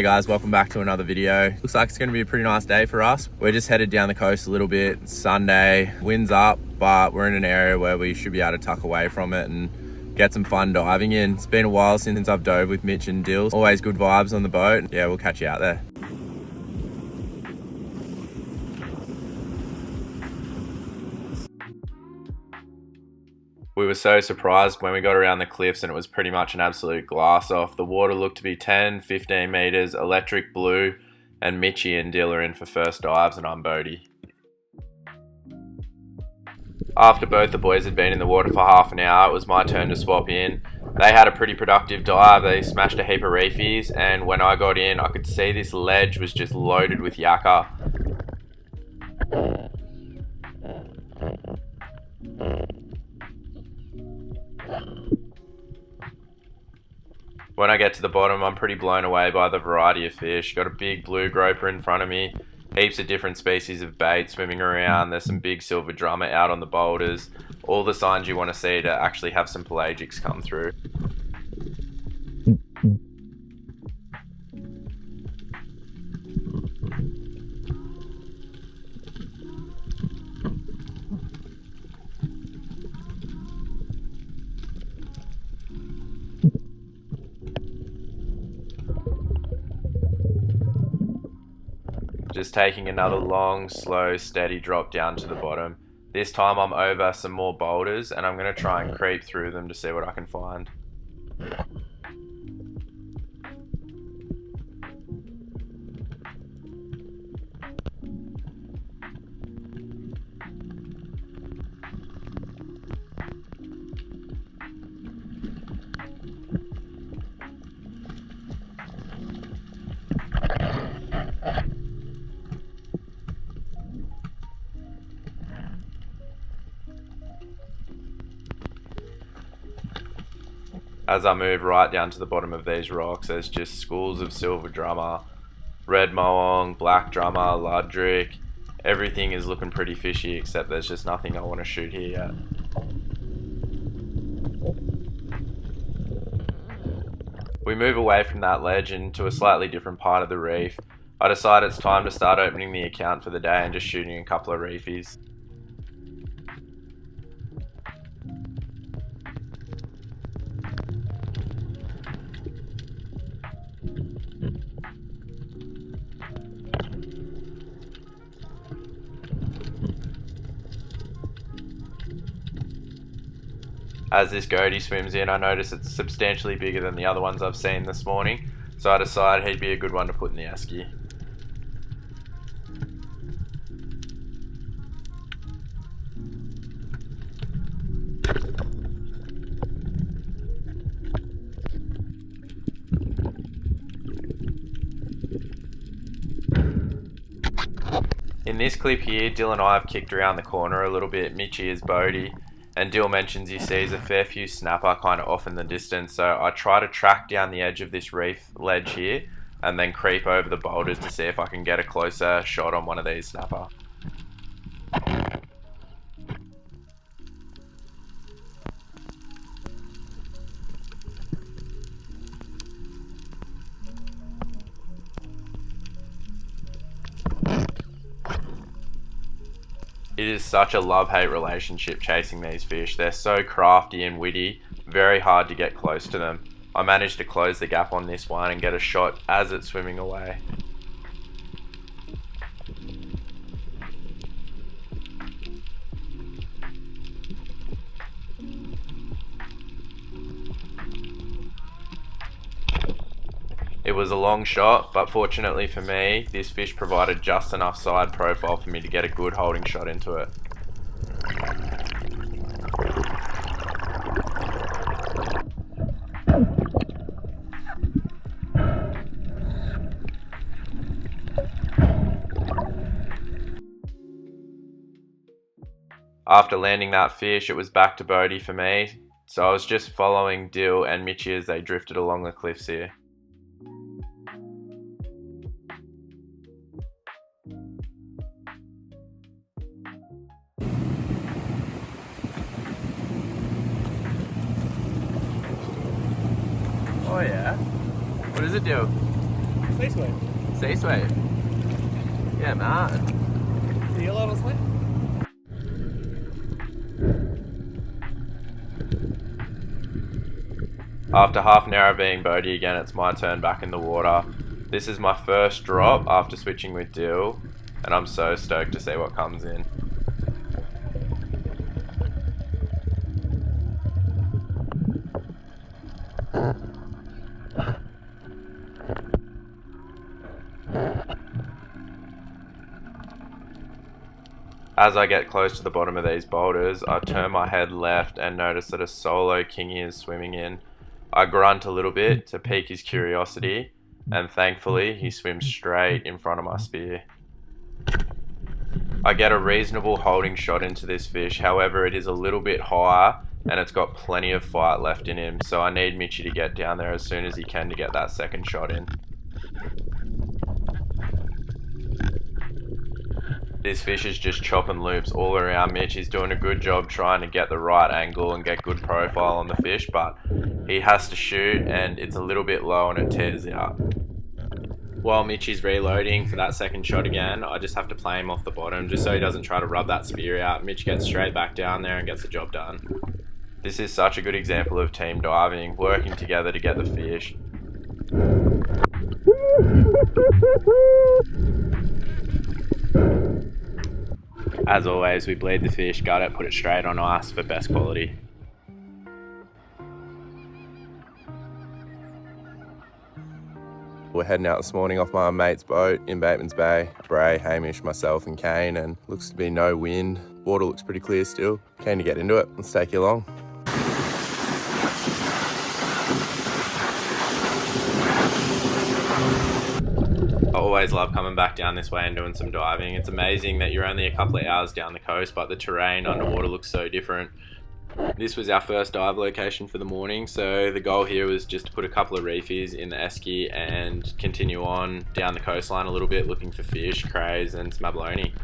guys, welcome back to another video. Looks like it's going to be a pretty nice day for us. We're just headed down the coast a little bit. It's Sunday, wind's up, but we're in an area where we should be able to tuck away from it and get some fun diving in. It's been a while since I've dove with Mitch and Dills. Always good vibes on the boat. Yeah, we'll catch you out there. We were so surprised when we got around the cliffs and it was pretty much an absolute glass off. The water looked to be 10, 15 meters, electric blue, and Mitchy and Dill are in for first dives and I'm Bodie. After both the boys had been in the water for half an hour, it was my turn to swap in. They had a pretty productive dive. They smashed a heap of reefies, and when I got in, I could see this ledge was just loaded with yakka. When I get to the bottom, I'm pretty blown away by the variety of fish. Got a big blue groper in front of me, heaps of different species of bait swimming around. There's some big silver drummer out on the boulders. All the signs you want to see to actually have some pelagics come through. Just taking another long, slow, steady drop down to the bottom. This time I'm over some more boulders and I'm going to try and creep through them to see what I can find. As I move right down to the bottom of these rocks, there's just schools of silver drummer, red morwong, black drummer, ludrick. Everything is looking pretty fishy, except there's just nothing I want to shoot here yet. We move away from that ledge into a slightly different part of the reef. I decide it's time to start opening the account for the day and just shooting a couple of reefies. As this goatee swims in, I notice it's substantially bigger than the other ones I've seen this morning, so I decide he'd be a good one to put in the esky. In this clip here, Dill and I have kicked around the corner a little bit. Mitchy is Bodie, and Dill mentions he sees a fair few snapper kind of off in the distance, so I try to track down the edge of this reef ledge here and then creep over the boulders to see if I can get a closer shot on one of these snapper. It is such a love-hate relationship chasing these fish. They're so crafty and witty, very hard to get close to them. I managed to close the gap on this one and get a shot as it's swimming away. It was a long shot, but fortunately for me, this fish provided just enough side profile for me to get a good holding shot into it. After landing that fish, it was back to Bodie for me, so I was just following Dill and Mitchy as they drifted along the cliffs here. Oh yeah? What does it do? Sea sweet. Sea sweet. Yeah, man. See you little slip. After half an hour of being bogey again, it's my turn back in the water. This is my first drop after switching with Dill, and I'm so stoked to see what comes in. As I get close to the bottom of these boulders, I turn my head left and notice that a solo kingy is swimming in. I grunt a little bit to pique his curiosity, and thankfully he swims straight in front of my spear. I get a reasonable holding shot into this fish, however it is a little bit higher and it's got plenty of fight left in him, so I need Mitchy to get down there as soon as he can to get that second shot in. This fish is just chopping loops all around Mitch. He's doing a good job trying to get the right angle and get good profile on the fish, but he has to shoot and it's a little bit low and it tears out. While Mitch is reloading for that second shot again, I just have to play him off the bottom just so he doesn't try to rub that spear out. Mitch gets straight back down there and gets the job done. This is such a good example of team diving, working together to get the fish. As always, we bleed the fish, gut it, put it straight on ice for best quality. We're heading out this morning off my mate's boat in Bateman's Bay. Bray, Hamish, myself and Kane, and looks to be no wind. Water looks pretty clear still. Keen to get into it. Let's take you along. I always love coming back down this way and doing some diving. It's amazing that you're only a couple of hours down the coast, but the terrain underwater looks so different. This was our first dive location for the morning, so the goal here was just to put a couple of reefies in the esky and continue on down the coastline a little bit looking for fish, crays and some abalone.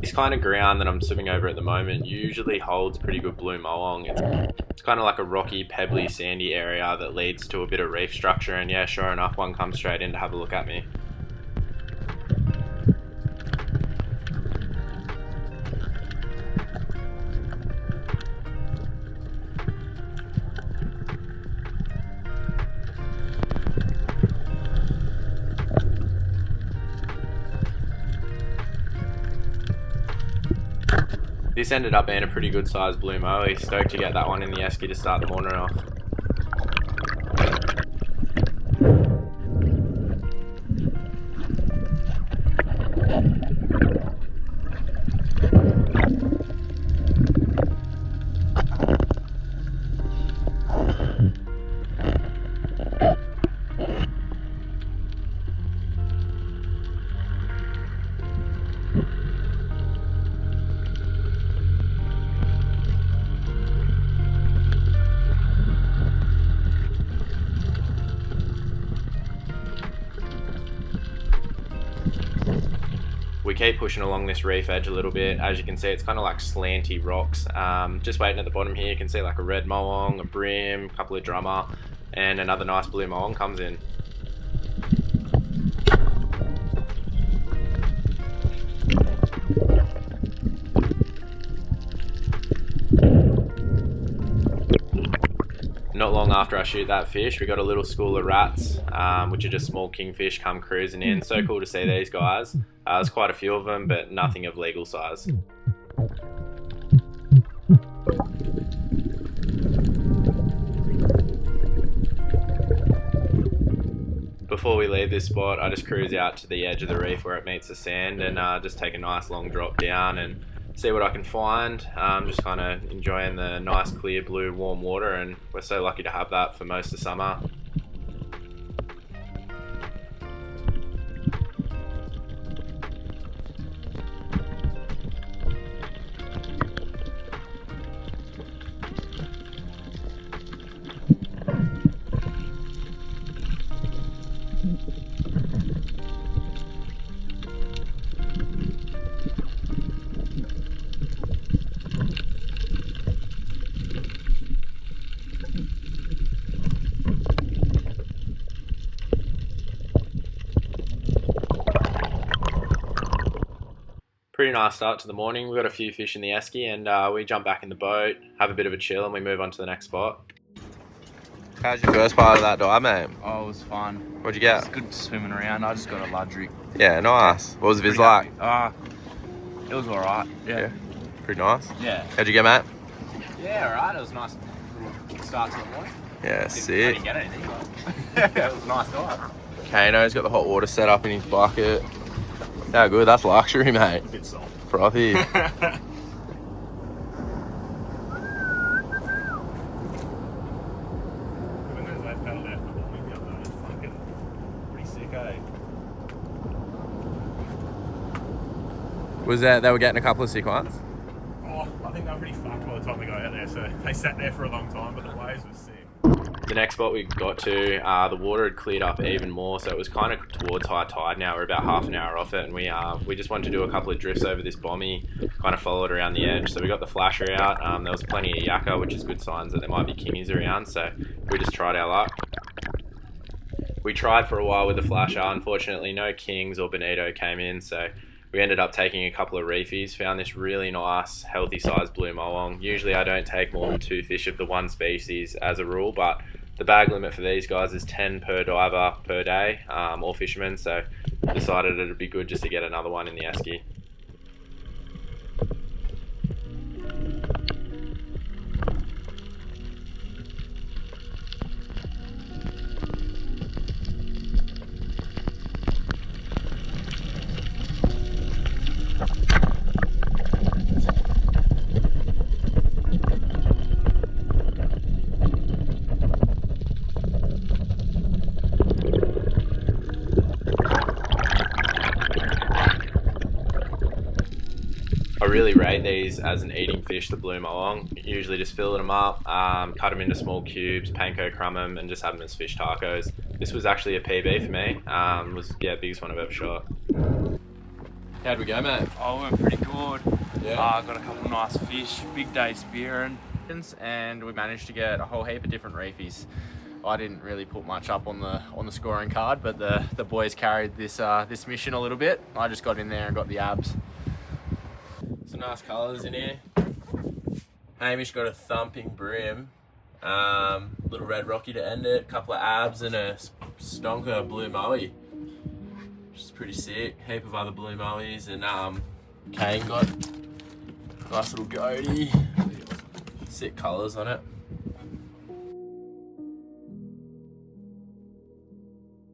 This kind of ground that I'm swimming over at the moment usually holds pretty good blue morwong. It's kind of like a rocky, pebbly, sandy area that leads to a bit of reef structure, and yeah, sure enough, one comes straight in to have a look at me. This ended up being a pretty good sized blue moe. Stoked to get that one in the esky to start the morning off. We keep pushing along this reef edge a little bit. As you can see, it's kind of like slanty rocks. Just waiting at the bottom here, you can see like a red morwong, a brim, a couple of drummer, and another nice blue morwong comes in. Not long after I shoot that fish, we got a little school of rats, which are just small kingfish come cruising in. So cool to see these guys. There's quite a few of them, but nothing of legal size. Before we leave this spot, I just cruise out to the edge of the reef where it meets the sand and just take a nice long drop down and see what I can find. Just kind of enjoying the nice clear blue warm water, and we're so lucky to have that for most of summer. pretty nice start to the morning. We got a few fish in the esky, and we jump back in the boat, have a bit of a chill, and we move on to the next spot. How's your first part of that dive, mate? Oh, it was fun. What'd you get? It was good swimming around. I just got a ludrick. Yeah, nice. What was the viz like? It was alright. Yeah. Pretty nice. Yeah. How'd you get, mate? Yeah, alright. It was nice. Start to the morning. Yeah, I sick. didn't get anything, but it was a nice dive. Kano's got the hot water set up in his bucket. How good? That's luxury, mate. A bit soft. Frothy. Was that they were getting a couple of sick ones? Oh, I think they were pretty fucked by the time they got out there, so they sat there for a long time, but the waves were sick. The next spot we got to, the water had cleared up even more, so it was kind of towards high tide now. We're about half an hour off it, and we just wanted to do a couple of drifts over this bommy, kind of follow it around the edge. So we got the flasher out. There was plenty of yakka, which is good signs that there might be kingies around, so we just tried our luck. We tried for a while with the flasher. Unfortunately, no kings or bonito came in, so we ended up taking a couple of reefies. Found this really nice, healthy sized blue morwong. Usually I don't take more than 2 fish of the one species as a rule, but the bag limit for these guys is 10 per diver per day, all fishermen, so decided it'd be good just to get another one in the esky. I really rate these as an eating fish, the blue morwong. Usually just fill them up, cut them into small cubes, panko crumb them, and just have them as fish tacos. This was actually a PB for me. Was the biggest one I've ever shot. How'd we go, mate? Oh, we went pretty good. Yeah. Got a couple nice fish, big day spearing, and we managed to get a whole heap of different reefies. I didn't really put much up on the scoring card, but the boys carried this mission a little bit. I just got in there and got the abs. Some nice colours in here. Hamish got a thumping brim, little red rocky to end it, a couple of abs and a stonker blue moe, which is pretty sick. Heap of other blue moes, and Kane got a nice little goatee. Sick colours on it.